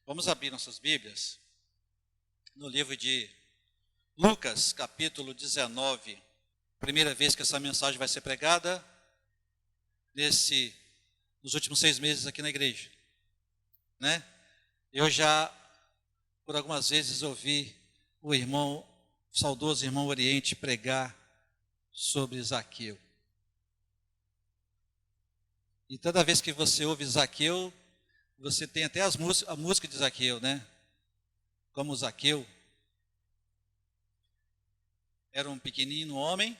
Vamos abrir nossas Bíblias no livro de Lucas, capítulo 19. Primeira vez que essa mensagem vai ser pregada nos últimos 6 meses aqui na igreja, né? Eu já, por algumas vezes, ouvi o saudoso irmão Oriente pregar sobre Zaqueu. E toda vez que você ouve Zaqueu, você tem até a música de Zaqueu, né? Como Zaqueu era um pequenino homem,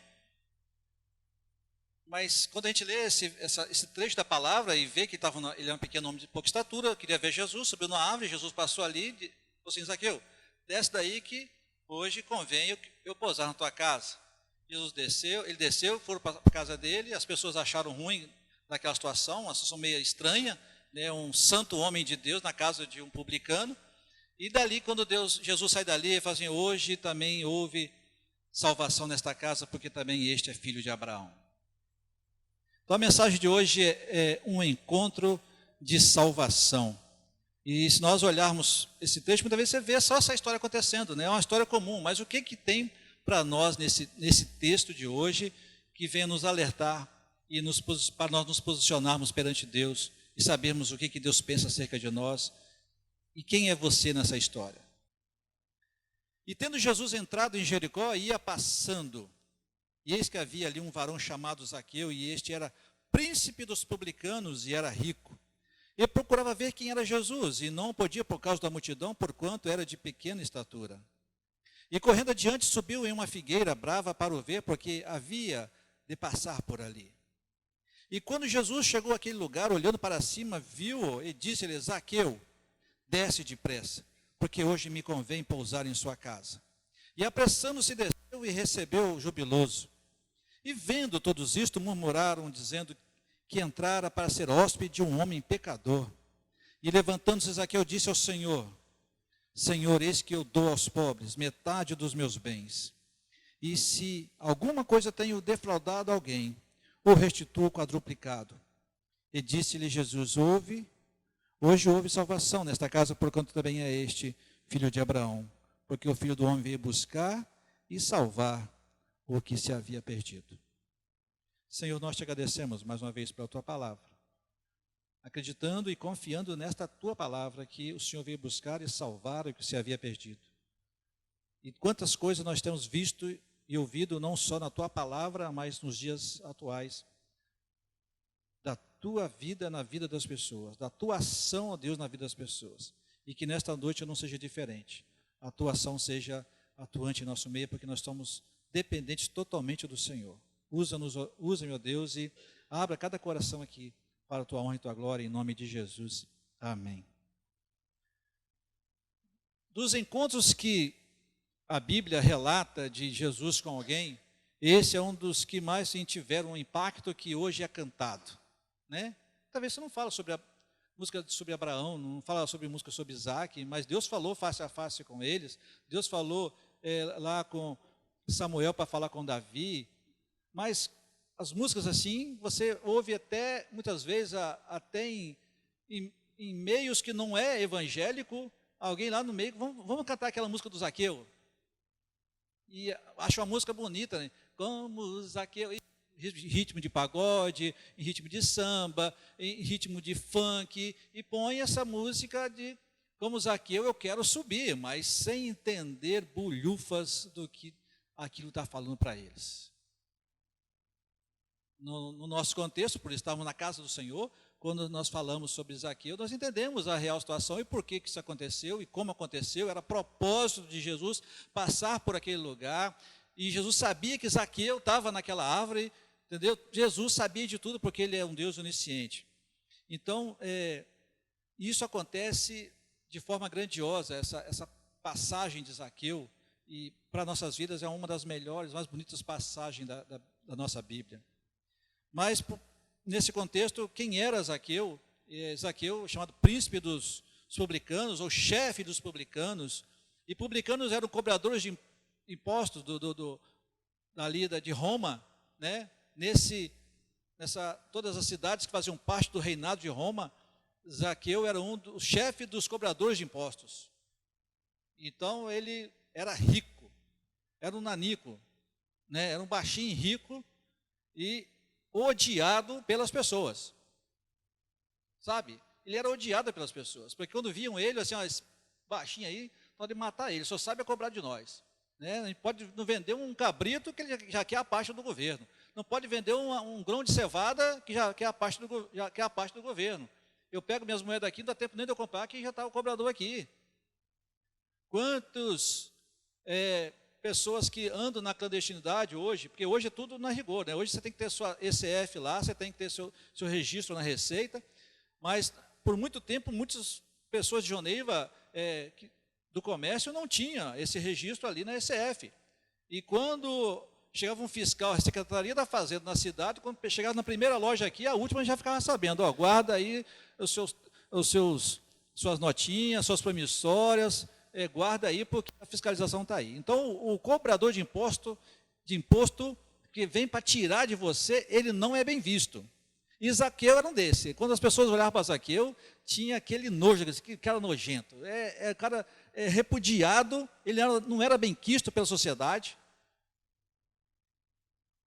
mas quando a gente lê esse trecho da palavra e vê que ele era um pequeno homem de pouca estatura, queria ver Jesus, subiu na árvore, Jesus passou ali e falou assim: Zaqueu, desce daí que hoje convém eu pousar na tua casa. Jesus desceu, foram para a casa dele, as pessoas acharam ruim naquela situação, uma situação meio estranha, né, um santo homem de Deus na casa de um publicano. E dali, quando Jesus sai dali, ele fala assim: hoje também houve salvação nesta casa, porque também este é filho de Abraão. Então a mensagem de hoje é um encontro de salvação. E se nós olharmos esse texto, muitas vezes você vê só essa história acontecendo, né? É uma história comum, mas o que tem para nós nesse texto de hoje que vem nos alertar e para nós nos posicionarmos perante Deus e sabermos o que Deus pensa acerca de nós e quem é você nessa história. E tendo Jesus entrado em Jericó, ia passando, e eis que havia ali um varão chamado Zaqueu, e este era príncipe dos publicanos e era rico. Ele procurava ver quem era Jesus, e não podia por causa da multidão, porquanto era de pequena estatura. E correndo adiante, subiu em uma figueira brava para o ver, porque havia de passar por ali. E quando Jesus chegou àquele lugar, olhando para cima, viu-o e disse-lhe: Zaqueu, desce depressa, porque hoje me convém pousar em sua casa. E apressando-se desceu e recebeu jubiloso. E vendo todos isto, murmuraram, dizendo que entrara para ser hóspede de um homem pecador. E levantando-se Zaqueu, disse ao Senhor: Senhor, eis que eu dou aos pobres metade dos meus bens. E se alguma coisa tenho defraudado alguém, o restituo quadruplicado. E disse-lhe Jesus: hoje houve salvação nesta casa, porquanto também é este filho de Abraão, porque o Filho do Homem veio buscar e salvar o que se havia perdido. Senhor, nós te agradecemos mais uma vez pela tua palavra, acreditando e confiando nesta tua palavra que o Senhor veio buscar e salvar o que se havia perdido. E quantas coisas nós temos visto e ouvido, não só na tua palavra, mas nos dias atuais, da tua vida na vida das pessoas, da tua ação, ó Deus, na vida das pessoas. E que nesta noite não seja diferente. A tua ação seja atuante em nosso meio, porque nós somos dependentes totalmente do Senhor. Usa, meu Deus, e abra cada coração aqui para a tua honra e tua glória, em nome de Jesus. Amém. Dos encontros que a Bíblia relata de Jesus com alguém, esse é um dos que mais tiveram um impacto, que hoje é cantado, né? Talvez você não fala sobre a música sobre Abraão, não fala sobre música sobre Isaac, mas Deus falou face a face com eles. Deus falou lá com Samuel para falar com Davi. Mas as músicas assim, você ouve até, muitas vezes, até em meios que não é evangélico, alguém lá no meio: vamos cantar aquela música do Zaqueu. E acho uma música bonita, né? Como Zaqueu, em ritmo de pagode, em ritmo de samba, em ritmo de funk, e põe essa música de como Zaqueu, eu quero subir, mas sem entender bulhufas do que aquilo está falando para eles. No nosso contexto, por estarmos na casa do Senhor, quando nós falamos sobre Zaqueu, nós entendemos a real situação e por que isso aconteceu e como aconteceu. Era propósito de Jesus passar por aquele lugar, e Jesus sabia que Zaqueu estava naquela árvore, entendeu? Jesus sabia de tudo, porque ele é um Deus onisciente. Então, isso acontece de forma grandiosa, essa passagem de Zaqueu, e para nossas vidas é uma das melhores, mais bonitas passagens da nossa Bíblia. Mas, nesse contexto, quem era Zaqueu? Zaqueu, chamado príncipe dos publicanos, ou chefe dos publicanos, e publicanos eram cobradores de impostos ali de Roma, né? Todas as cidades que faziam parte do reinado de Roma, Zaqueu era o chefe dos cobradores de impostos. Então ele era rico, era um nanico, né? Era um baixinho rico e odiado pelas pessoas. Sabe? Ele era odiado pelas pessoas, porque quando viam ele, assim, ó, esse baixinho aí, pode matar ele, só sabe cobrar de nós. Né? A gente pode não vender um cabrito que ele já quer a parte do governo. Não pode vender um grão de cevada que já quer a parte do governo. Eu pego minhas moedas aqui, não dá tempo nem de eu comprar, que já está o cobrador aqui. Quantas pessoas que andam na clandestinidade hoje, porque hoje é tudo na rigor, né? Hoje você tem que ter sua ECF lá, você tem que ter seu registro na Receita, mas por muito tempo, muitas pessoas de Joneiva, do comércio, não tinham esse registro ali na ECF. E quando chegava um fiscal, a Secretaria da Fazenda na cidade, quando chegava na primeira loja aqui, a última já ficava sabendo, ó, guarda aí suas notinhas, suas promissórias, guarda aí porque a fiscalização está aí. Então, o cobrador de imposto que vem para tirar de você, ele não é bem visto. E Zaqueu era um desse. Quando as pessoas olhavam para Zaqueu, tinha aquele nojo, aquele cara nojento. Cara repudiado, ele não era bem quisto pela sociedade,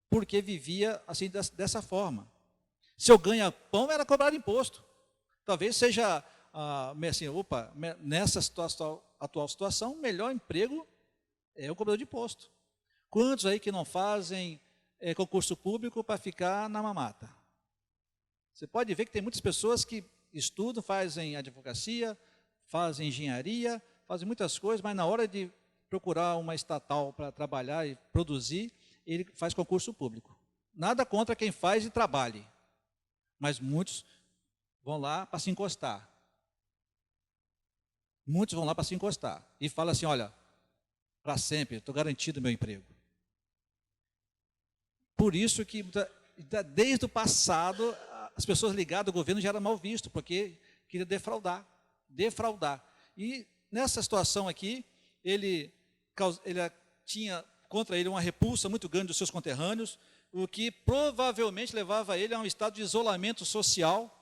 porque vivia assim dessa forma. Seu ganha-pão era cobrar imposto. Talvez seja, assim, nessa atual situação, o melhor emprego é o cobrador de imposto. Quantos aí que não fazem concurso público para ficar na mamata? Você pode ver que tem muitas pessoas que estudam, fazem advocacia, fazem engenharia, fazem muitas coisas, mas na hora de procurar uma estatal para trabalhar e produzir, ele faz concurso público. Nada contra quem faz e trabalhe, mas muitos vão lá para se encostar. Muitos vão lá para se encostar e falam assim, olha, para sempre, estou garantido o meu emprego. Por isso que, desde o passado, as pessoas ligadas ao governo já eram mal vistas, porque queria defraudar. E nessa situação aqui, ele tinha contra ele uma repulsa muito grande dos seus conterrâneos, o que provavelmente levava ele a um estado de isolamento social.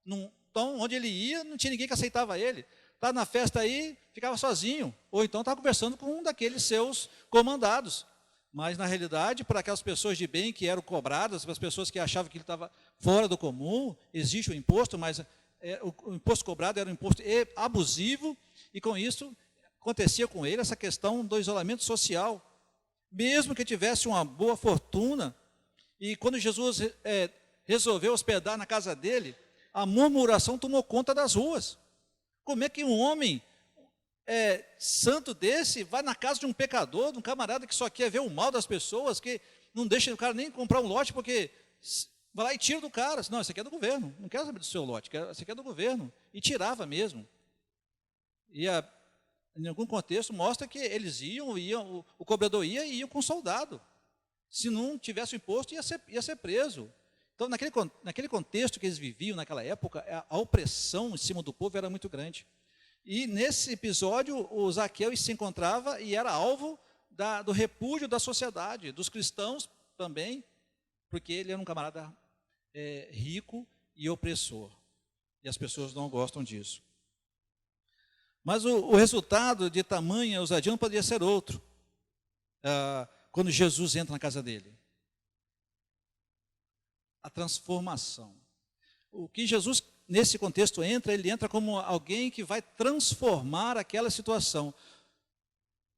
Então, onde ele ia, não tinha ninguém que aceitava ele. Estava na festa aí, ficava sozinho, ou então estava conversando com um daqueles seus comandados. Mas, na realidade, para aquelas pessoas de bem que eram cobradas, para as pessoas que achavam que ele estava fora do comum, existe o imposto, mas o imposto cobrado era um imposto abusivo, e com isso acontecia com ele essa questão do isolamento social. Mesmo que tivesse uma boa fortuna, e quando Jesus resolveu hospedar na casa dele, a murmuração tomou conta das ruas. Como é que um homem santo desse vai na casa de um pecador, de um camarada que só quer ver o mal das pessoas, que não deixa o cara nem comprar um lote, porque vai lá e tira do cara. Não, esse aqui é do governo, não quero saber do seu lote, esse aqui é do governo. E tirava mesmo. E em algum contexto mostra que eles iam, o cobrador ia com soldado. Se não tivesse o imposto, ia ser preso. Então, naquele contexto que eles viviam naquela época, a opressão em cima do povo era muito grande. E nesse episódio, o Zaqueu se encontrava e era alvo do repúdio da sociedade, dos cristãos também, porque ele era um camarada rico e opressor. E as pessoas não gostam disso. Mas o resultado de tamanha ousadia não poderia ser outro, quando Jesus entra na casa dele. A transformação. O que Jesus, nesse contexto, ele entra como alguém que vai transformar aquela situação.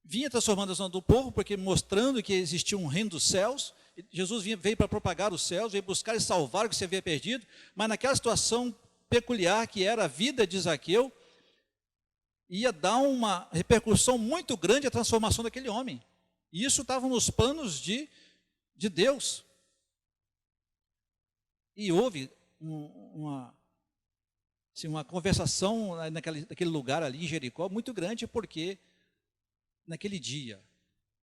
Vinha transformando a situação do povo, porque mostrando que existia um reino dos céus. Jesus veio para propagar os céus, veio buscar e salvar o que se havia perdido, mas naquela situação peculiar que era a vida de Zaqueu, ia dar uma repercussão muito grande à transformação daquele homem. E isso estava nos planos de Deus. E houve uma conversação naquele lugar ali em Jericó muito grande, porque naquele dia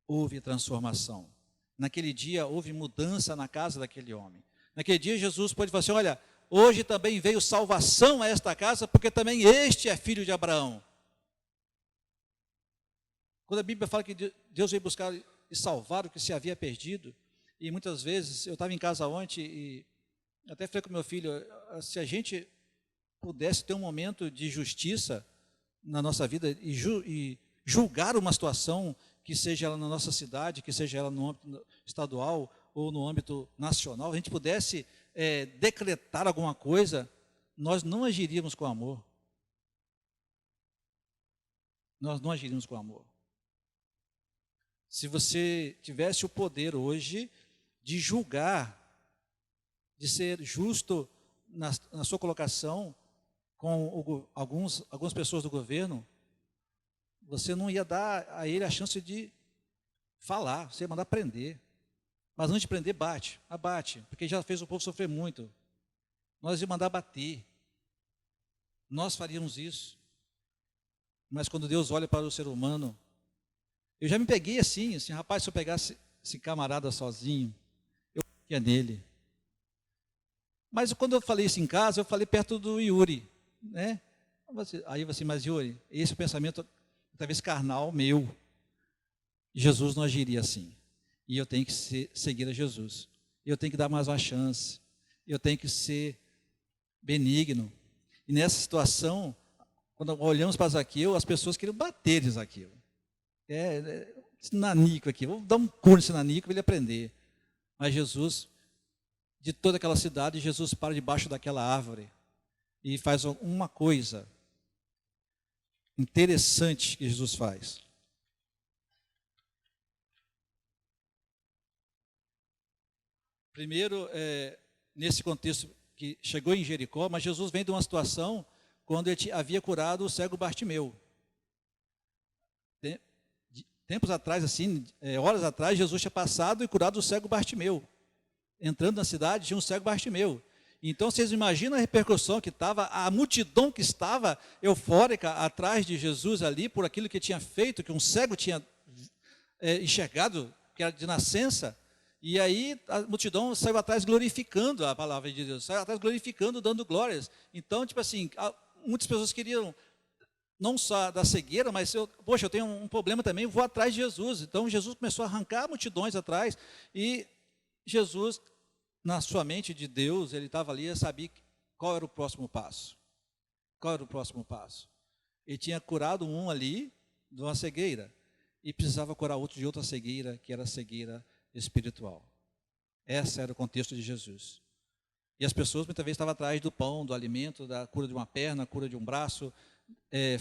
houve transformação. Naquele dia houve mudança na casa daquele homem. Naquele dia Jesus pode falar assim, olha, hoje também veio salvação a esta casa, porque também este é filho de Abraão. Quando a Bíblia fala que Deus veio buscar e salvar o que se havia perdido, e muitas vezes, eu estava em casa ontem e até falei com meu filho, se a gente pudesse ter um momento de justiça na nossa vida e julgar uma situação, que seja ela na nossa cidade, que seja ela no âmbito estadual ou no âmbito nacional, a gente pudesse decretar alguma coisa, nós não agiríamos com amor. Nós não agiríamos com amor. Se você tivesse o poder hoje de julgar, de ser justo na sua colocação com algumas pessoas do governo, você não ia dar a ele a chance de falar, você ia mandar prender. Mas antes de prender, abate, porque já fez o povo sofrer muito. Nós ia mandar bater. Nós faríamos isso. Mas quando Deus olha para o ser humano, eu já me peguei assim, rapaz, se eu pegasse esse camarada sozinho, eu ia nele. Mas quando eu falei isso em casa, eu falei perto do Yuri, né? Aí você, mas Yuri, esse é o pensamento, talvez carnal meu. Jesus não agiria assim. E eu tenho que seguir a Jesus. Eu tenho que dar mais uma chance. Eu tenho que ser benigno. E nessa situação, quando olhamos para Zaqueu, as pessoas queriam bater em Zaqueu. Esse nanico aqui, vou dar um curso nesse nanico para ele aprender. Mas Jesus, de toda aquela cidade, Jesus para debaixo daquela árvore e faz uma coisa interessante que Jesus faz. Primeiro, nesse contexto que chegou em Jericó, mas Jesus vem de uma situação quando ele havia curado o cego Bartimeu. Tempos atrás, assim, horas atrás, Jesus tinha passado e curado o cego Bartimeu. Entrando na cidade, tinha um cego Bartimeu. Então, vocês imaginam a repercussão que estava, a multidão que estava eufórica atrás de Jesus ali, por aquilo que tinha feito, que um cego tinha enxergado, que era de nascença. E aí a multidão saiu atrás glorificando a palavra de Deus, saiu atrás glorificando, dando glórias. Então, tipo assim, muitas pessoas queriam, não só da cegueira, mas, eu tenho um problema também, vou atrás de Jesus. Então, Jesus começou a arrancar multidões atrás, e Jesus, na sua mente de Deus, ele estava ali e sabia qual era o próximo passo. Qual era o próximo passo? Ele tinha curado um ali, de uma cegueira, e precisava curar outro de outra cegueira, que era a cegueira espiritual. Esse era o contexto de Jesus. E as pessoas muitas vezes estavam atrás do pão, do alimento, da cura de uma perna, cura de um braço,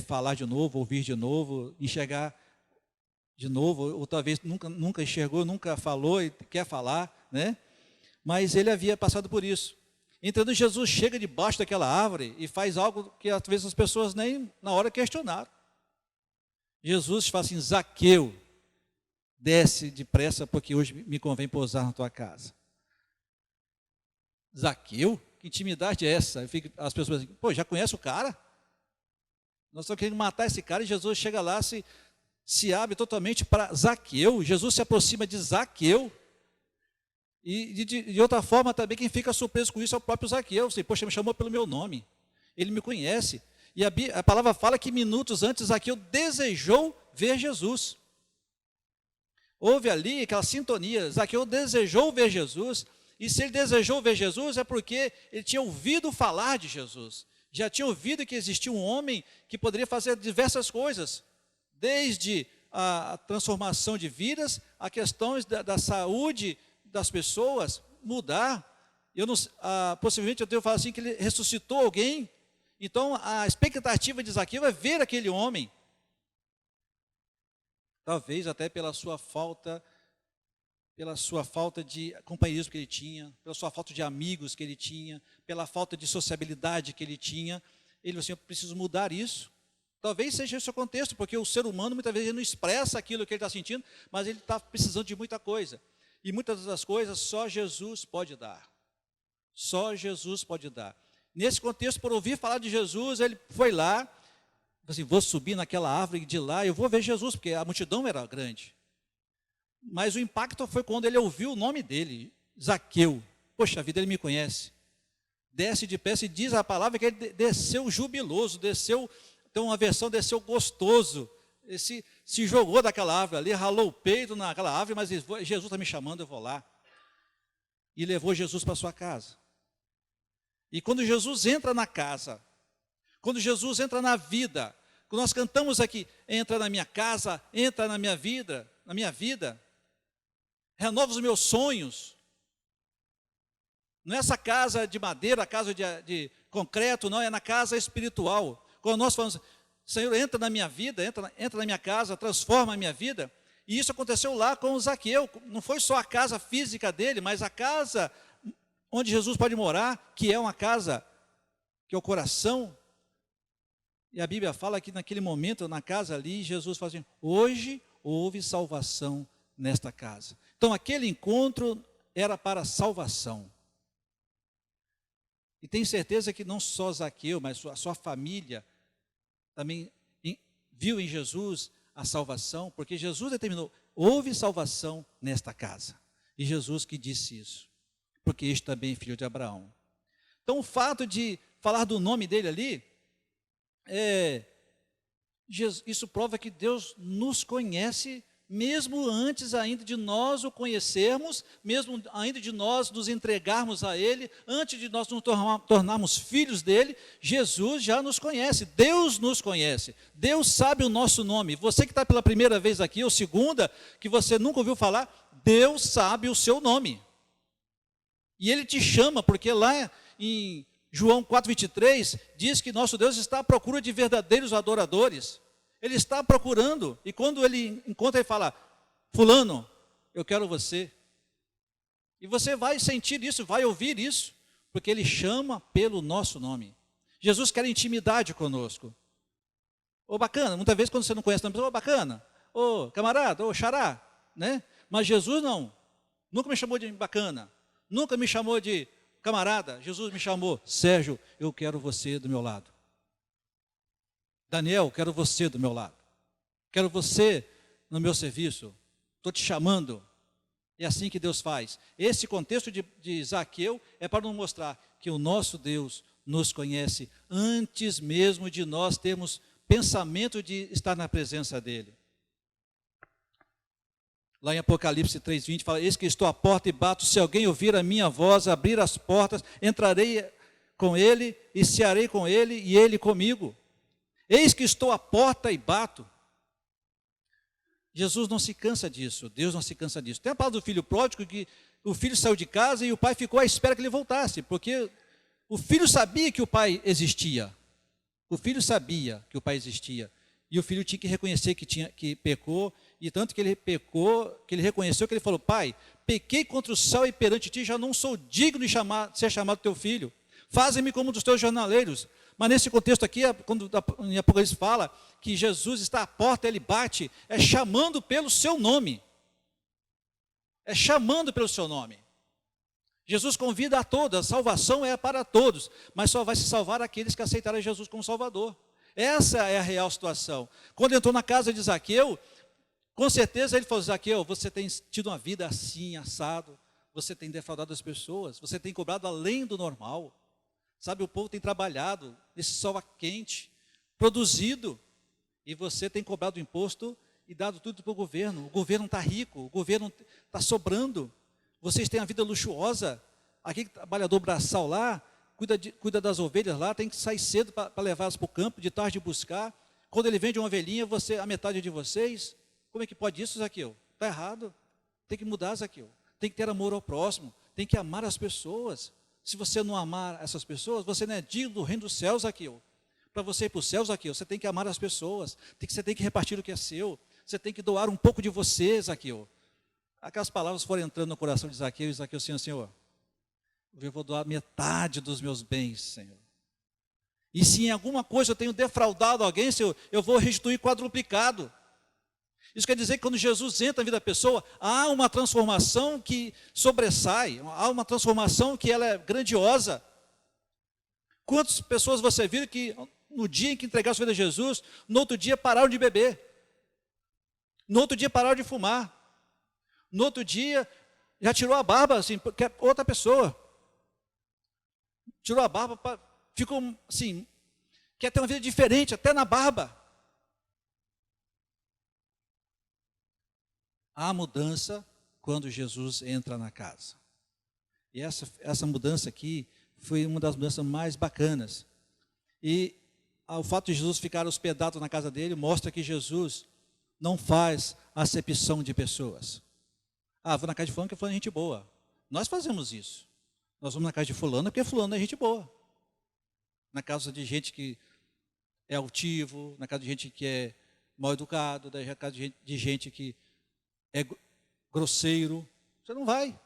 falar de novo, ouvir de novo, enxergar de novo, ou talvez nunca enxergou, nunca falou e quer falar, né? Mas ele havia passado por isso. Então Jesus chega debaixo daquela árvore e faz algo que às vezes as pessoas nem na hora questionaram. Jesus fala assim: Zaqueu, desce depressa, porque hoje me convém pousar na tua casa. Zaqueu? Que intimidade é essa? As pessoas dizem, já conhece o cara? Nós estamos querendo matar esse cara, e Jesus chega lá, se abre totalmente para Zaqueu. Jesus se aproxima de Zaqueu. E de outra forma também, quem fica surpreso com isso é o próprio Zaqueu. Você, me chamou pelo meu nome. Ele me conhece. E a palavra fala que minutos antes Zaqueu desejou ver Jesus. Houve ali aquela sintonia. Zaqueu desejou ver Jesus, e se ele desejou ver Jesus é porque ele tinha ouvido falar de Jesus. Já tinha ouvido que existia um homem que poderia fazer diversas coisas, desde a transformação de vidas, a questões da saúde das pessoas, mudar. Possivelmente eu devo falar assim, que ele ressuscitou alguém. Então a expectativa de Zaqueu é ver aquele homem. Talvez até pela sua falta de companheirismo que ele tinha, pela sua falta de amigos que ele tinha, pela falta de sociabilidade que ele tinha. Ele falou assim: eu preciso mudar isso. Talvez seja esse o contexto, porque o ser humano muitas vezes não expressa aquilo que ele está sentindo, mas ele está precisando de muita coisa. E muitas das coisas só Jesus pode dar. Só Jesus pode dar. Nesse contexto, por ouvir falar de Jesus, ele foi lá, assim, vou subir naquela árvore de lá, eu vou ver Jesus, porque a multidão era grande. Mas o impacto foi quando ele ouviu o nome dele, Zaqueu. Poxa vida, ele me conhece. Desce de pé, e diz a palavra que ele desceu jubiloso, desceu, tem uma versão, desceu gostoso. Ele se jogou daquela árvore ali, ralou o peito naquela árvore, mas Jesus está me chamando, eu vou lá. E levou Jesus para sua casa. E quando Jesus entra na casa, Quando Jesus entra na vida, quando nós cantamos aqui, entra na minha casa, entra na minha vida, renova os meus sonhos. Não é essa casa de madeira, casa de concreto, não, é na casa espiritual. Quando nós falamos, Senhor, entra na minha vida, entra na minha casa, transforma a minha vida. E isso aconteceu lá com o Zaqueu. Não foi só a casa física dele, mas a casa onde Jesus pode morar, que é uma casa, que é o coração. E a Bíblia fala que naquele momento, na casa ali, Jesus fala assim, hoje houve salvação nesta casa. Então aquele encontro era para salvação. E tenho certeza que não só Zaqueu, mas a sua família também viu em Jesus a salvação, porque Jesus determinou, houve salvação nesta casa. E Jesus que disse isso, porque este também é filho de Abraão. Então o fato de falar do nome dele ali, isso prova que Deus nos conhece, mesmo antes ainda de nós o conhecermos, mesmo ainda de nós nos entregarmos a Ele, antes de nós nos tornarmos filhos dEle, Jesus já nos conhece, Deus nos conhece, Deus sabe o nosso nome. Você que está pela primeira vez aqui, ou segunda, que você nunca ouviu falar, Deus sabe o seu nome. E Ele te chama, porque lá em João 4,23, diz que nosso Deus está à procura de verdadeiros adoradores. Ele está procurando, e quando ele encontra, ele fala, fulano, eu quero você. E você vai sentir isso, vai ouvir isso, porque ele chama pelo nosso nome. Jesus quer intimidade conosco. Ô bacana, muitas vezes quando você não conhece a pessoa, ô bacana, ô camarada, ô xará, né? Mas Jesus não, nunca me chamou de bacana, nunca me chamou de camarada. Jesus me chamou, Sérgio, eu quero você do meu lado. Daniel, quero você do meu lado. Quero você no meu serviço. Estou te chamando. É assim que Deus faz. Esse contexto de Zaqueu é para nos mostrar que o nosso Deus nos conhece antes mesmo de nós termos pensamento de estar na presença dEle. Lá em Apocalipse 3,20 fala, eis que estou à porta e bato, se alguém ouvir a minha voz, abrir as portas, entrarei com ele e cearei com ele e ele comigo. Eis que estou à porta e bato. Jesus não se cansa disso, Deus não se cansa disso. Tem a palavra do filho pródigo, que o filho saiu de casa e o pai ficou à espera que ele voltasse, porque o filho sabia que o pai existia. O filho sabia que o pai existia. E o filho tinha que reconhecer que pecou, e tanto que ele pecou, que ele reconheceu, que ele falou, pai, pequei contra o céu e perante ti, já não sou digno de ser chamado teu filho. Faze-me como um dos teus jornaleiros. Mas nesse contexto aqui, quando em Apocalipse fala que Jesus está à porta, ele bate, é chamando pelo seu nome. É chamando pelo seu nome. Jesus convida a todos, a salvação é para todos, mas só vai se salvar aqueles que aceitarem Jesus como Salvador. Essa é a real situação. Quando entrou na casa de Zaqueu, com certeza ele falou, Zaqueu, você tem tido uma vida assim, assado, você tem defraudado as pessoas, você tem cobrado além do normal. Sabe, o povo tem trabalhado nesse sol quente, produzido, e você tem cobrado custo e dado tudo para o governo está rico, o governo está sobrando, vocês têm a vida luxuosa, aquele trabalhador braçal lá, cuida das ovelhas lá, tem que sair cedo para levá-las para o campo, de tarde buscar, quando ele vende uma ovelhinha, a metade de vocês, como é que pode isso, Zaqueu? Está errado, tem que mudar, Zaqueu, tem que ter amor ao próximo, tem que amar as pessoas. Se você não amar essas pessoas, você não é digno do reino dos céus, Zaqueu. Para você ir para os céus, Zaqueu, você tem que amar as pessoas, você tem que repartir o que é seu, você tem que doar um pouco de você, Zaqueu. Aquelas palavras foram entrando no coração de Zaqueu, e Zaqueu, Senhor, eu vou doar metade dos meus bens, Senhor. E se em alguma coisa eu tenho defraudado alguém, Senhor, eu vou restituir quadruplicado. Isso quer dizer que quando Jesus entra na vida da pessoa, há uma transformação que sobressai, há uma transformação que ela é grandiosa. Quantas pessoas você viu que no dia em que entregaram sua vida a Jesus, no outro dia pararam de beber, no outro dia pararam de fumar, no outro dia já tirou a barba, assim, porque é outra pessoa. Tirou a barba, ficou assim, quer ter uma vida diferente, até na barba. Há mudança quando Jesus entra na casa. E essa mudança aqui foi uma das mudanças mais bacanas. E o fato de Jesus ficar hospedado na casa dele mostra que Jesus não faz acepção de pessoas. Vou na casa de fulano porque fulano é gente boa. Nós fazemos isso. Nós vamos na casa de fulano porque fulano é gente boa. Na casa de gente que é altivo, na casa de gente que é mal educado, na casa de gente que é grosseiro. Você não vai.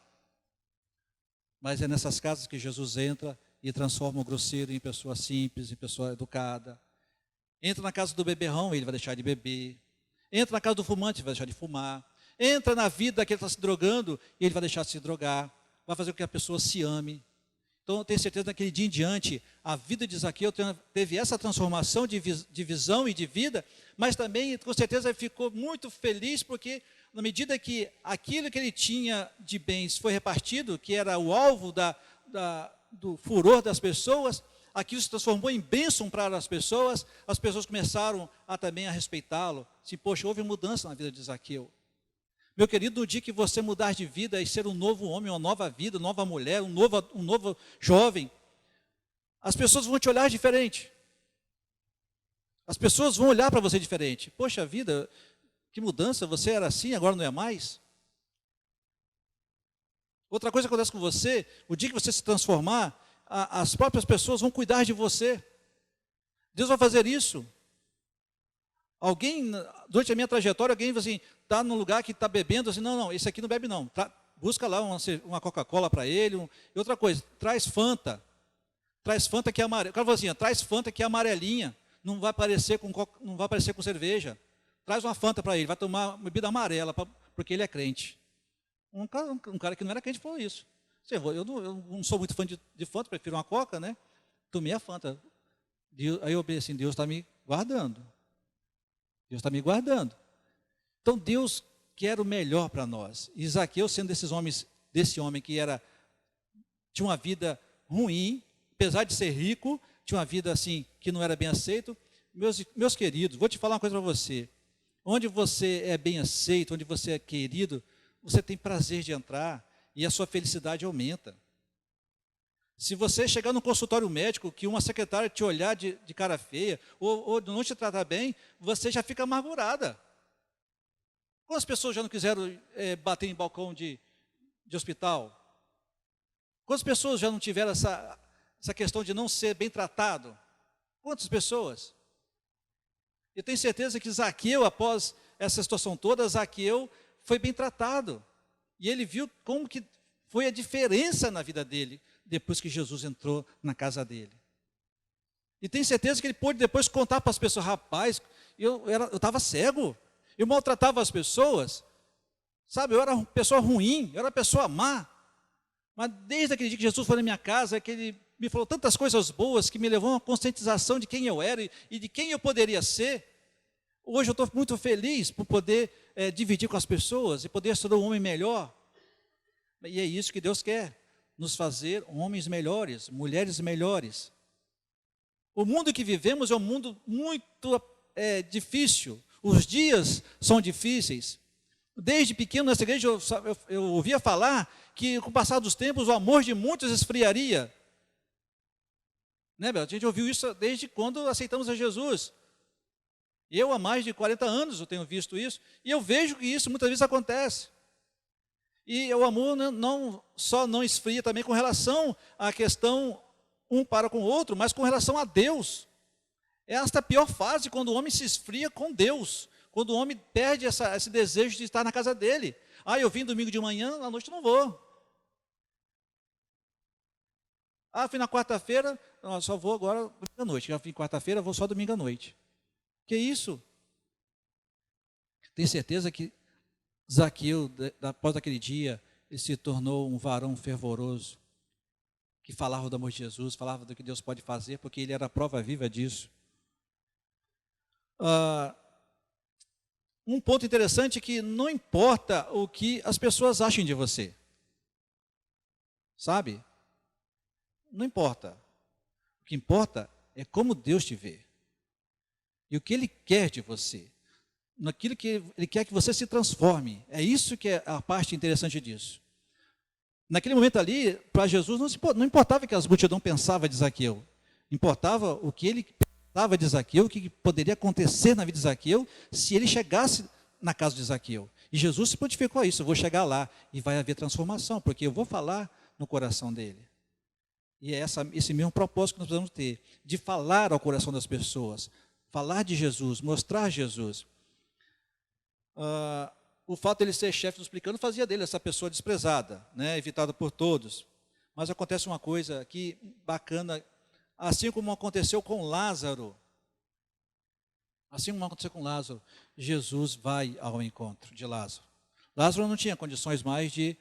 Mas é nessas casas que Jesus entra e transforma o grosseiro em pessoa simples, em pessoa educada. Entra na casa do beberrão, ele vai deixar de beber. Entra na casa do fumante, ele vai deixar de fumar. Entra na vida daquele que está se drogando, e ele vai deixar de se drogar. Vai fazer com que a pessoa se ame. Então, eu tenho certeza que naquele dia em diante, a vida de Zaqueu teve essa transformação de visão e de vida, mas também, com certeza, ele ficou muito feliz, porque na medida que aquilo que ele tinha de bens foi repartido, que era o alvo do furor das pessoas, aquilo se transformou em bênção para as pessoas começaram também a respeitá-lo. Poxa, houve mudança na vida de Zaqueu. Meu querido, no dia que você mudar de vida e ser um novo homem, uma nova vida, uma nova mulher, um novo jovem, as pessoas vão te olhar diferente. As pessoas vão olhar para você diferente. Poxa vida, que mudança, você era assim, agora não é mais. Outra coisa que acontece com você, o dia que você se transformar, as próprias pessoas vão cuidar de você. Deus vai fazer isso. Alguém, durante a minha trajetória, alguém assim, está num lugar que está bebendo, assim, não, esse aqui não bebe não. Busca lá uma Coca-Cola para ele. E outra coisa, traz Fanta que é amarela. O cara falou assim, traz Fanta que é amarelinha, não vai parecer com cerveja. Traz uma Fanta para ele, vai tomar uma bebida amarela, porque ele é crente. Um cara que não era crente falou isso. Eu não sou muito fã de Fanta, prefiro uma Coca, né? Tomei a Fanta. Aí eu pensei assim, Deus está me guardando. Deus está me guardando. Então Deus quer o melhor para nós. E Zaqueu, sendo desse homem que tinha uma vida ruim, apesar de ser rico, tinha uma vida assim que não era bem aceito. Meus queridos, vou te falar uma coisa para você. Onde você é bem aceito, onde você é querido, você tem prazer de entrar e a sua felicidade aumenta. Se você chegar no consultório médico, que uma secretária te olhar de cara feia, ou não te tratar bem, você já fica amargurada. Quantas pessoas já não quiseram bater em balcão de hospital? Quantas pessoas já não tiveram essa questão de não ser bem tratado? Quantas pessoas? Eu tenho certeza que Zaqueu, após essa situação toda, Zaqueu foi bem tratado. E ele viu como que foi a diferença na vida dele, depois que Jesus entrou na casa dele. E tenho certeza que ele pôde depois contar para as pessoas, rapaz, eu estava cego, eu maltratava as pessoas, sabe, eu era uma pessoa ruim, eu era uma pessoa má, mas desde aquele dia que Jesus foi na minha casa, que ele me falou tantas coisas boas, que me levou a uma conscientização de quem eu era e de quem eu poderia ser. Hoje eu estou muito feliz por poder dividir com as pessoas e poder ser um homem melhor. E é isso que Deus quer, nos fazer homens melhores, mulheres melhores. O mundo que vivemos é um mundo muito difícil. Os dias são difíceis. Desde pequeno nessa igreja eu ouvia falar que com o passar dos tempos o amor de muitos esfriaria. Né, Bel? A gente ouviu isso desde quando aceitamos a Jesus. Eu há mais de 40 anos eu tenho visto isso. E eu vejo que isso muitas vezes acontece. E o amor não só não esfria também com relação à questão um para com o outro, mas com relação a Deus. É esta a pior fase, quando o homem se esfria com Deus, quando o homem perde esse desejo de estar na casa dele. Eu vim domingo de manhã, à noite não vou. Fui na quarta-feira, só vou agora domingo à noite. Já fui quarta-feira, vou só domingo à noite. Que isso? Tenho certeza que Zaqueu, após aquele dia, ele se tornou um varão fervoroso, que falava do amor de Jesus, falava do que Deus pode fazer, porque ele era a prova viva disso. Um ponto interessante é que não importa o que as pessoas achem de você. Sabe? Não importa. O que importa é como Deus te vê. E o que Ele quer de você. Naquilo que Ele quer que você se transforme. É isso que é a parte interessante disso. Naquele momento ali, para Jesus, não importava o que as multidões pensavam de Zaqueu. Importava o que ele pensava gostava de Zaqueu, o que poderia acontecer na vida de Zaqueu se ele chegasse na casa de Zaqueu. E Jesus se prontificou a isso, eu vou chegar lá e vai haver transformação, porque eu vou falar no coração dele. E é esse mesmo propósito que nós precisamos ter, de falar ao coração das pessoas, falar de Jesus, mostrar Jesus. O fato de ele ser chefe dos publicanos fazia dele essa pessoa desprezada, né, evitada por todos. Mas acontece uma coisa aqui bacana, assim como aconteceu com Lázaro. Assim como aconteceu com Lázaro, Jesus vai ao encontro de Lázaro. Lázaro não tinha condições mais de...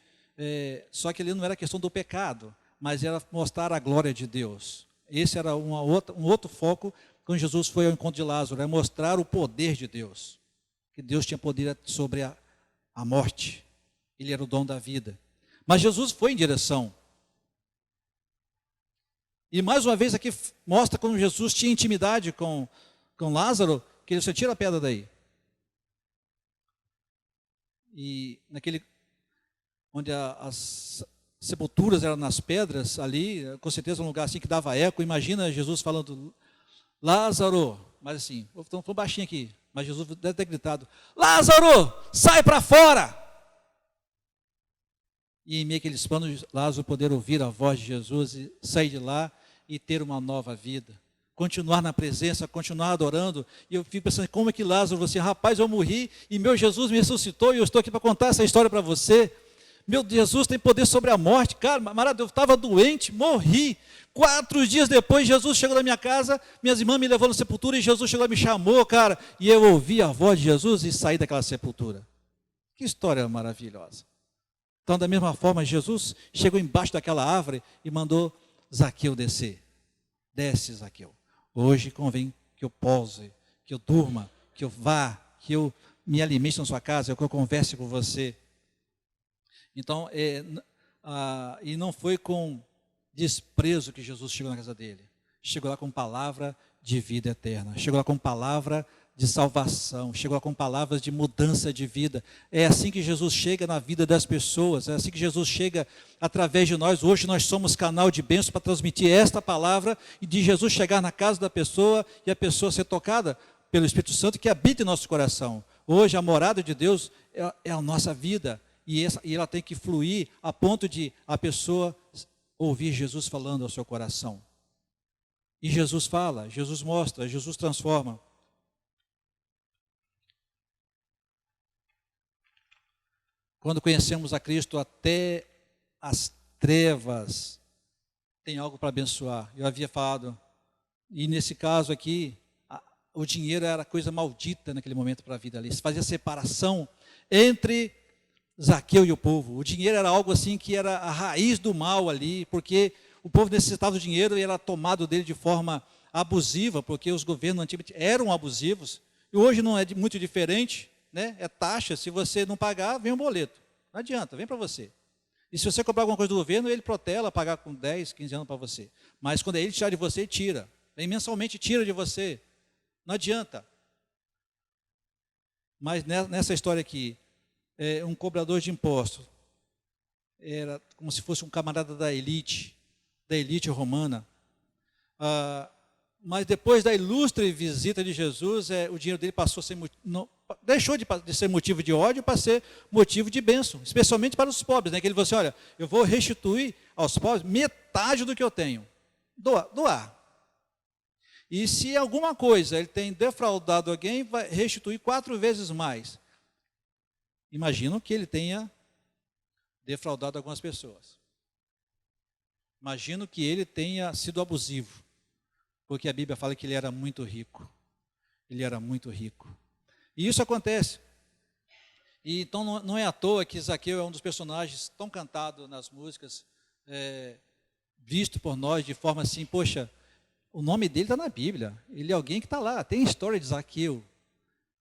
só que ali não era questão do pecado, mas era mostrar a glória de Deus. Esse era um outro foco quando Jesus foi ao encontro de Lázaro, é mostrar o poder de Deus. Que Deus tinha poder sobre a morte. Ele era o dono da vida. Mas Jesus foi em direção. E mais uma vez aqui mostra como Jesus tinha intimidade com Lázaro, que ele disse, tira a pedra daí. E naquele, onde as sepulturas eram nas pedras, ali, com certeza um lugar assim que dava eco, imagina Jesus falando, Lázaro, mas assim, estou falando baixinho aqui, mas Jesus deve ter gritado, Lázaro, sai para fora! E em meio àqueles panos, Lázaro poder ouvir a voz de Jesus e sair de lá e ter uma nova vida. Continuar na presença, continuar adorando. E eu fico pensando, como é que Lázaro, você, rapaz, eu morri e meu Jesus me ressuscitou e eu estou aqui para contar essa história para você. Meu Jesus tem poder sobre a morte. Cara, eu estava doente, morri. 4 dias depois, Jesus chegou na minha casa, minhas irmãs me levou na sepultura e Jesus chegou e me chamou, cara. E eu ouvi a voz de Jesus e saí daquela sepultura. Que história maravilhosa. Então, da mesma forma, Jesus chegou embaixo daquela árvore e mandou Zaqueu descer. Desce, Zaqueu. Hoje convém que eu pouse, que eu durma, que eu vá, que eu me alimente na sua casa, que eu converse com você. Então, e não foi com desprezo que Jesus chegou na casa dele. Chegou lá com palavra de vida eterna. Chegou lá com palavra de salvação. Chegou lá com palavras de mudança de vida. É assim que Jesus chega na vida das pessoas. É assim que Jesus chega através de nós. Hoje nós somos canal de bênção para transmitir esta palavra e de Jesus chegar na casa da pessoa e a pessoa ser tocada pelo Espírito Santo que habita em nosso coração. Hoje a morada de Deus é a nossa vida. E ela tem que fluir a ponto de a pessoa ouvir Jesus falando ao seu coração. E Jesus fala, Jesus mostra, Jesus transforma. Quando conhecemos a Cristo, até as trevas tem algo para abençoar. Eu havia falado, e nesse caso aqui, o dinheiro era coisa maldita naquele momento para a vida ali. Se fazia separação entre Zaqueu e o povo. O dinheiro era algo assim que era a raiz do mal ali, porque o povo necessitava do dinheiro e era tomado dele de forma abusiva, porque os governos antigamente eram abusivos. E hoje não é muito diferente, né? É taxa, se você não pagar, vem um boleto. Não adianta, vem para você. E se você comprar alguma coisa do governo, ele protela, pagar com 10, 15 anos para você. Mas quando ele tirar de você, ele tira. Vem mensalmente, tira de você. Não adianta. Mas nessa história aqui, um cobrador de impostos, era como se fosse um camarada da elite romana, mas depois da ilustre visita de Jesus, o dinheiro dele passou a ser, deixou de ser motivo de ódio para ser motivo de bênção, especialmente para os pobres, né? Que ele falou assim, olha, eu vou restituir aos pobres metade do que eu tenho, doar. E se alguma coisa ele tem defraudado alguém, vai restituir 4 vezes mais. Imagino que ele tenha defraudado algumas pessoas. Imagino que ele tenha sido abusivo, porque a Bíblia fala que ele era muito rico. Ele era muito rico. E isso acontece. E então não é à toa que Zaqueu é um dos personagens tão cantado nas músicas, visto por nós de forma assim, poxa, o nome dele está na Bíblia. Ele é alguém que está lá. Tem história de Zaqueu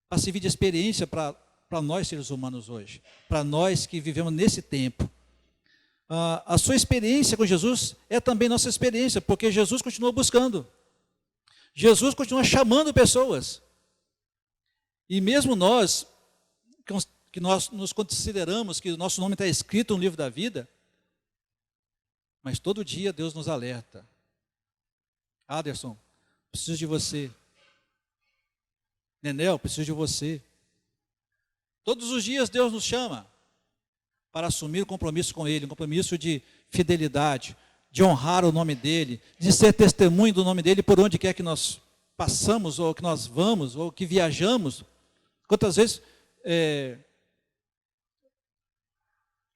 para servir de experiência para nós seres humanos hoje, para nós que vivemos nesse tempo. A sua experiência com Jesus é também nossa experiência, porque Jesus continua buscando. Jesus continua chamando pessoas. E mesmo nós, que nós nos consideramos que o nosso nome está escrito no livro da vida, mas todo dia Deus nos alerta. Aderson, preciso de você. Nenel, eu preciso de você. Todos os dias Deus nos chama para assumir o compromisso com Ele, um compromisso de fidelidade, de honrar o nome dEle, de ser testemunho do nome dEle por onde quer que nós passamos, ou que nós vamos, ou que viajamos. Quantas vezes...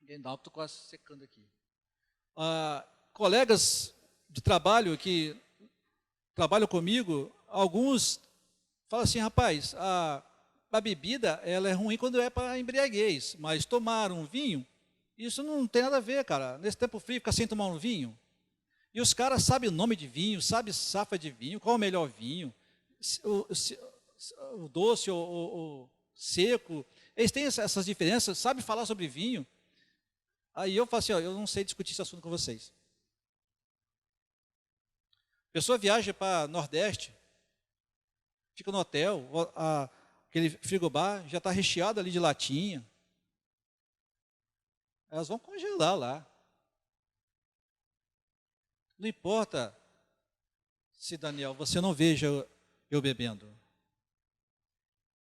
Estou quase secando aqui. Colegas de trabalho que trabalham comigo, alguns falam assim, rapaz, a bebida ela é ruim quando é para embriaguez, mas tomar um vinho, isso não tem nada a ver, cara. Nesse tempo frio, ficar sem tomar um vinho. E os caras sabem o nome de vinho, sabem safra de vinho, qual é o melhor vinho, o doce, o seco. Eles têm essas diferenças, sabem falar sobre vinho. Aí eu falo assim, eu não sei discutir esse assunto com vocês. A pessoa viaja para Nordeste, fica no hotel, aquele frigobar já está recheado ali de latinha. Elas vão congelar lá. Não importa se, Daniel, você não veja eu bebendo.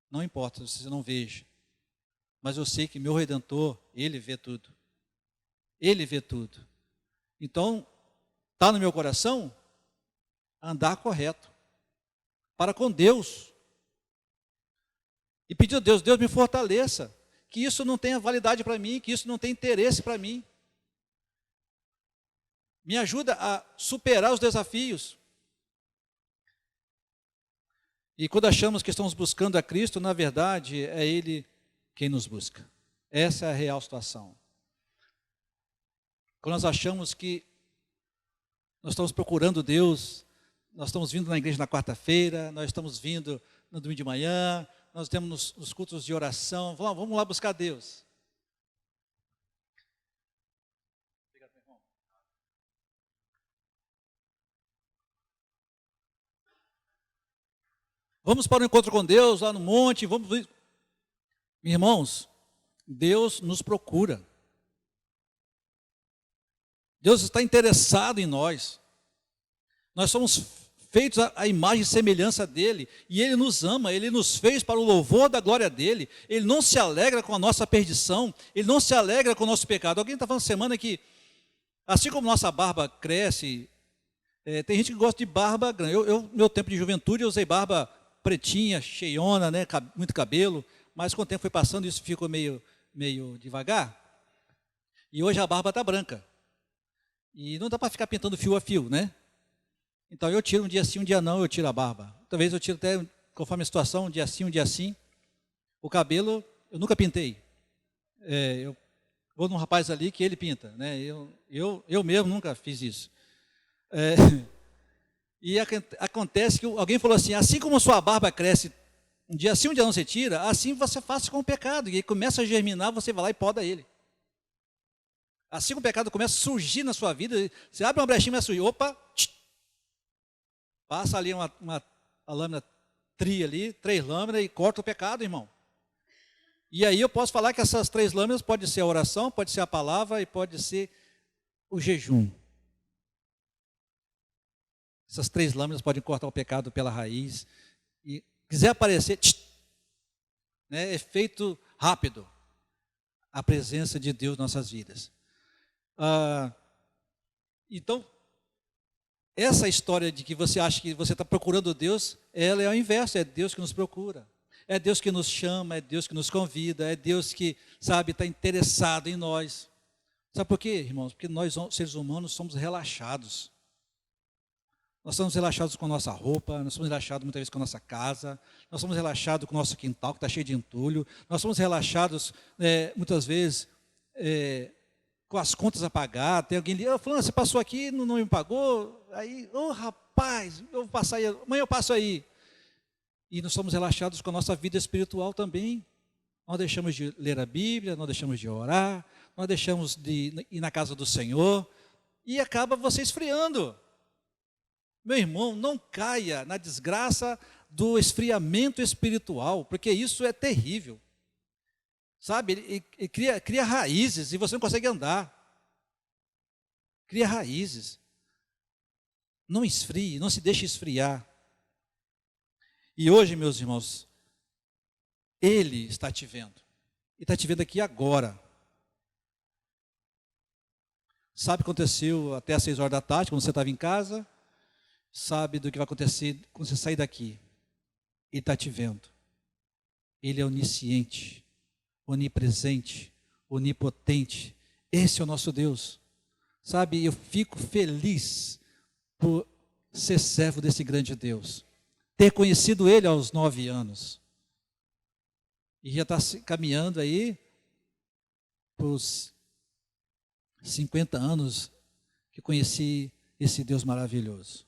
Não importa se você não veja. Mas eu sei que meu Redentor, Ele vê tudo. Ele vê tudo. Então, está no meu coração andar correto. Para com Deus. E pedir a Deus, Deus me fortaleça. Que isso não tenha validade para mim, que isso não tenha interesse para mim. Me ajuda a superar os desafios. E quando achamos que estamos buscando a Cristo, na verdade, é Ele quem nos busca. Essa é a real situação. Quando nós achamos que nós estamos procurando Deus, nós estamos vindo na igreja na quarta-feira, nós estamos vindo no domingo de manhã, nós temos nos cultos de oração, vamos lá buscar Deus. Vamos para o encontro com Deus lá no monte, vamos... Irmãos, Deus nos procura. Deus está interessado em nós. Nós somos feitos à imagem e semelhança dEle. E Ele nos ama, Ele nos fez para o louvor da glória dEle. Ele não se alegra com a nossa perdição, Ele não se alegra com o nosso pecado. Alguém está falando semana que, assim como nossa barba cresce, tem gente que gosta de barba grande. No meu tempo de juventude, eu usei barba pretinha, cheiona, né, muito cabelo. Mas com o tempo foi passando, isso ficou meio devagar. E hoje a barba está branca. E não dá para ficar pintando fio a fio, né? Então eu tiro um dia sim, um dia não, eu tiro a barba. Talvez eu tiro até, conforme a situação, um dia sim, um dia sim. O cabelo, eu nunca pintei. Eu vou num rapaz ali que ele pinta, né? Eu mesmo nunca fiz isso. E acontece que alguém falou assim como sua barba cresce, um dia sim, um dia não você tira, assim você faz com o pecado. E ele começa a germinar, você vai lá e poda ele. Assim que o pecado começa a surgir na sua vida, você abre uma brechinha e começa a surgir, opa, passa ali a lâmina tri ali, 3 lâminas e corta o pecado, irmão. E aí eu posso falar que essas 3 lâminas pode ser a oração, pode ser a palavra e pode ser o jejum. Essas 3 lâminas podem cortar o pecado pela raiz. E quiser aparecer, né, efeito rápido, a presença de Deus em nossas vidas. Então, essa história de que você acha que você está procurando Deus, ela é o inverso, é Deus que nos procura. É Deus que nos chama, é Deus que nos convida, é Deus que, sabe, está interessado em nós. Sabe por quê, irmãos? Porque nós, seres humanos, somos relaxados. Nós somos relaxados com a nossa roupa, nós somos relaxados muitas vezes com a nossa casa, nós somos relaxados com o nosso quintal que está cheio de entulho, nós somos relaxados muitas vezes com as contas a pagar. Tem alguém ali, falando, você passou aqui, não me pagou, aí, rapaz, eu vou passar aí, amanhã eu passo aí. E nós somos relaxados com a nossa vida espiritual também. Nós deixamos de ler a Bíblia, nós deixamos de orar, nós deixamos de ir na casa do Senhor, e acaba você esfriando. Meu irmão, não caia na desgraça do esfriamento espiritual, porque isso é terrível. Sabe, ele cria raízes e você não consegue andar. Cria raízes. Não esfrie, não se deixe esfriar. E hoje, meus irmãos, Ele está te vendo. E está te vendo aqui agora. Sabe o que aconteceu até às 6 horas da tarde, quando você estava em casa? Sabe do que vai acontecer quando você sair daqui. Ele está te vendo. Ele é onisciente, onipresente, onipotente. Esse é o nosso Deus. Sabe, eu fico feliz por ser servo desse grande Deus. Ter conhecido Ele aos 9 anos. E já está caminhando aí para os 50 anos que conheci esse Deus maravilhoso.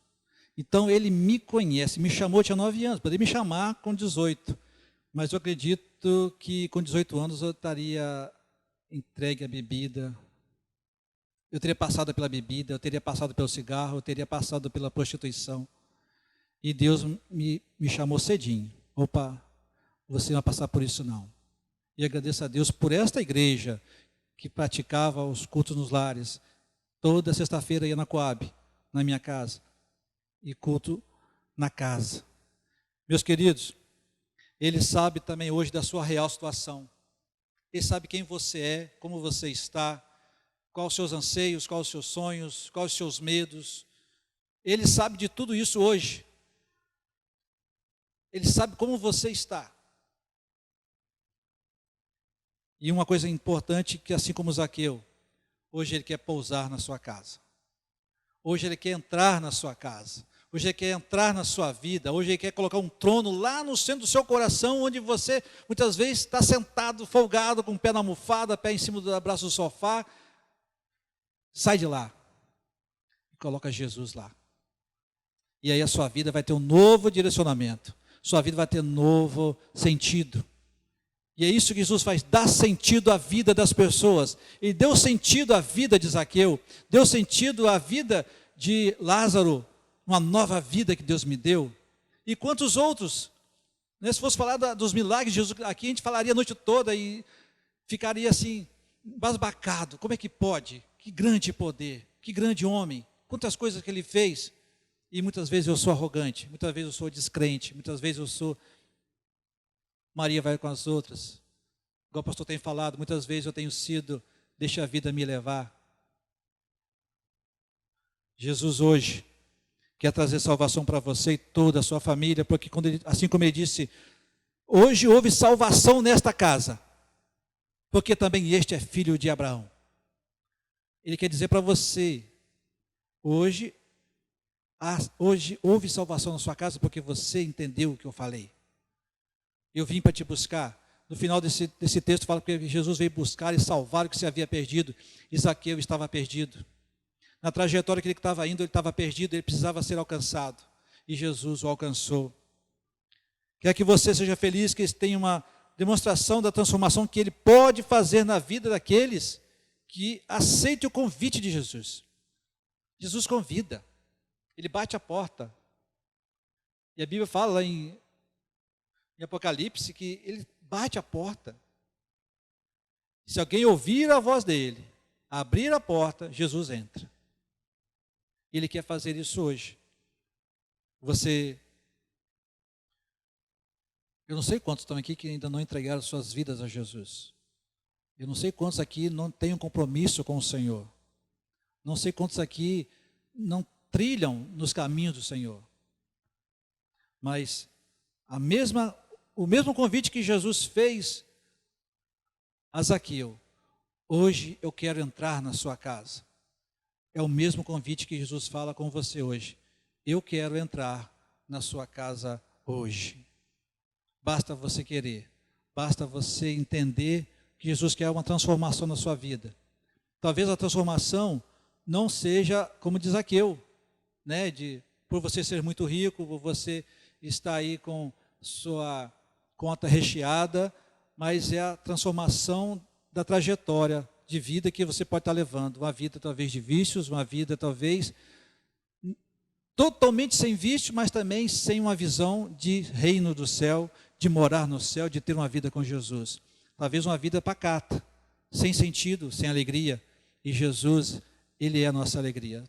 Então Ele me conhece, me chamou, tinha 9 anos, poderia me chamar com 18. Mas eu acredito que com 18 anos eu estaria entregue à bebida. Eu teria passado pela bebida, eu teria passado pelo cigarro, eu teria passado pela prostituição. E Deus me chamou cedinho. Opa, você não vai passar por isso não. E agradeço a Deus por esta igreja que praticava os cultos nos lares. Toda sexta-feira ia na Coab, na minha casa. E culto na casa. Meus queridos, Ele sabe também hoje da sua real situação. Ele sabe quem você é, como você está, quais os seus anseios, quais os seus sonhos, quais os seus medos. Ele sabe de tudo isso hoje. Ele sabe como você está. E uma coisa importante, que assim como Zaqueu, hoje ele quer pousar na sua casa. Hoje ele quer entrar na sua casa. Hoje ele quer entrar na sua vida. Hoje ele quer colocar um trono lá no centro do seu coração, onde você muitas vezes está sentado, folgado, com o pé na almofada, pé em cima do braço do sofá. Sai de lá e coloca Jesus lá. E aí a sua vida vai ter um novo direcionamento. Sua vida vai ter um novo sentido. E é isso que Jesus faz, dá sentido à vida das pessoas. Ele deu sentido à vida de Zaqueu, deu sentido à vida de Lázaro, uma nova vida que Deus me deu. E quantos outros? Né? Se fosse falar dos milagres de Jesus, aqui a gente falaria a noite toda e ficaria assim, embasbacado. Como é que pode? Que grande poder, que grande homem, quantas coisas que ele fez. E muitas vezes eu sou arrogante, muitas vezes eu sou descrente, muitas vezes eu sou... Maria vai com as outras. Igual o pastor tem falado, muitas vezes eu tenho sido, deixa a vida me levar. Jesus hoje quer trazer salvação para você e toda a sua família, porque assim como ele disse, hoje houve salvação nesta casa, porque também este é filho de Abraão. Ele quer dizer para você, hoje houve salvação na sua casa, porque você entendeu o que eu falei. Eu vim para te buscar. No final desse texto fala que Jesus veio buscar e salvar o que se havia perdido. E Zaqueu estava perdido. Na trajetória que ele estava indo, ele estava perdido, ele precisava ser alcançado. E Jesus o alcançou. Quer que você seja feliz, que tenha uma demonstração da transformação que ele pode fazer na vida daqueles que aceitem o convite de Jesus. Jesus convida. Ele bate a porta. E a Bíblia fala lá em Apocalipse que ele bate a porta. Se alguém ouvir a voz dele, abrir a porta, Jesus entra. Ele quer fazer isso hoje. Eu não sei quantos estão aqui que ainda não entregaram suas vidas a Jesus. Eu não sei quantos aqui não têm um compromisso com o Senhor. Não sei quantos aqui não trilham nos caminhos do Senhor. Mas o mesmo convite que Jesus fez a Zaqueu, hoje eu quero entrar na sua casa. É o mesmo convite que Jesus fala com você hoje. Eu quero entrar na sua casa hoje. Basta você querer, basta você entender que Jesus quer uma transformação na sua vida. Talvez a transformação não seja como diz Zaqueu, né? Por você ser muito rico, por você estar aí com sua conta recheada, mas é a transformação da trajetória de vida que você pode estar levando. Uma vida talvez de vícios, uma vida talvez totalmente sem vício, mas também sem uma visão de reino do céu, de morar no céu, de ter uma vida com Jesus. Talvez uma vida pacata, sem sentido, sem alegria. E Jesus, Ele é a nossa alegria.